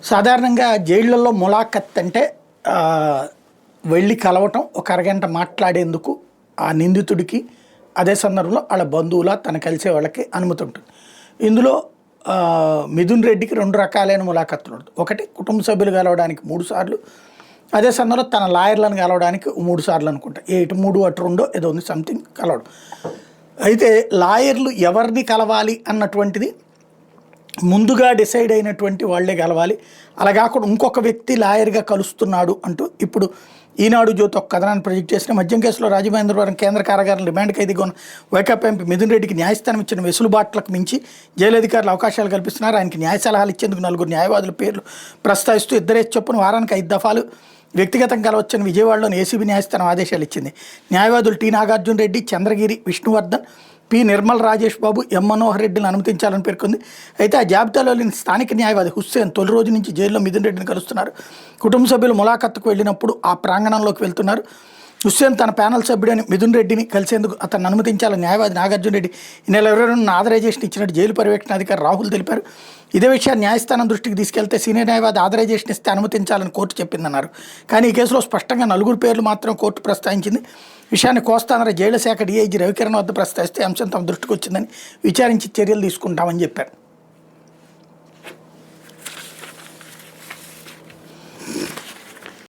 సాధారణంగా జైళ్ళల్లో ములాఖత్ అంటే వెళ్ళి కలవటం, ఒక అరగంట మాట్లాడేందుకు ఆ నిందితుడికి అదే సందర్భంలో వాళ్ళ బంధువుల తను కలిసే వాళ్ళకి అనుమతి ఉంటుంది. ఇందులో మిథున్ రెడ్డికి 2 రకాలైన ములాఖత్తులు ఉంటుంది. ఒకటి కుటుంబ సభ్యులు కలవడానికి 3 సార్లు, అదే సందర్భంలో తన లాయర్లను కలవడానికి 3 సార్లు అనుకుంటా. ఇటు 3 అటు 2 ఏదో ఉంది సంథింగ్ కలవడం. అయితే లాయర్లు ఎవరిని కలవాలి అన్నటువంటిది ముందుగా డిసైడ్ అయినటువంటి వాళ్ళే కలవాలి. అలా కాకుండా ఇంకొక వ్యక్తి లాయర్గా కలుస్తున్నాడు అంటూ ఇప్పుడు ఈనాడు జ్యోతి ఒక కథనాన్ని ప్రొజెక్ట్ చేసిన మద్యం కేసులో రాజమహేంద్రవరం కేంద్ర కారాగారం రిమాండ్ ఖైదీగా ఉన్న వైకాపా ఎంపీ మిథున్ రెడ్డికి న్యాయస్థానం ఇచ్చిన వెసులుబాట్లకు మించి జైలు అధికారులు అవకాశాలు కల్పిస్తున్నారు. ఆయనకి న్యాయ సలహాలు ఇచ్చేందుకు 4 న్యాయవాదుల పేర్లు ప్రస్తావిస్తూ 2 చొప్పున వారానికి 5 దఫాలు వ్యక్తిగతంగా కలవచ్చని విజయవాడలోని ఏసీబీ న్యాయస్థానం ఆదేశాలు ఇచ్చింది. న్యాయవాదులు టి నాగార్జున రెడ్డి, చంద్రగిరి విష్ణువర్ధన్, పి నిర్మల్ రాజేష్ బాబు, ఎం మనోహర్ రెడ్డిని అనుమతించాలని పేర్కొంది. అయితే ఆ జాబితాలోని స్థానిక న్యాయవాది హుస్సేన్ తొలి రోజు నుంచి జైల్లో మిథున్ రెడ్డిని కలుస్తున్నారు. కుటుంబ సభ్యులు ములాఖత్తుకు వెళ్ళినప్పుడు ఆ ప్రాంగణంలోకి వెళ్తున్నారు. హుస్సేన్ తన ప్యానల్ సభ్యుడని మిథున్ రెడ్డిని కలిసేందుకు అతన్ని అనుమతించాలని న్యాయవాది నాగార్జున రెడ్డి ఈ నెల 22న ఆథరైజేషన్ ఇచ్చినట్టు జైలు పర్యవేక్షణ అధికారి రాహుల్ తెలిపారు. ఇదే విషయాన్ని న్యాయస్థానం దృష్టికి తీసుకెళ్తే సీనియర్ న్యాయవాది ఆథరైజేషన్ ఇస్తే అనుమతించాలని కోర్టు చెప్పిందన్నారు. కానీ ఈ కేసులో స్పష్టంగా 4 పేర్లు మాత్రం కోర్టు ప్రస్తావించింది. విషయాన్ని కోస్తాంధ్ర జైళ్ల శాఖ డీఐజీ రవికిరణ్ వద్ద ప్రస్తావిస్తే అంశం తమ దృష్టికి వచ్చిందని విచారించి చర్యలు తీసుకుంటామని చెప్పారు.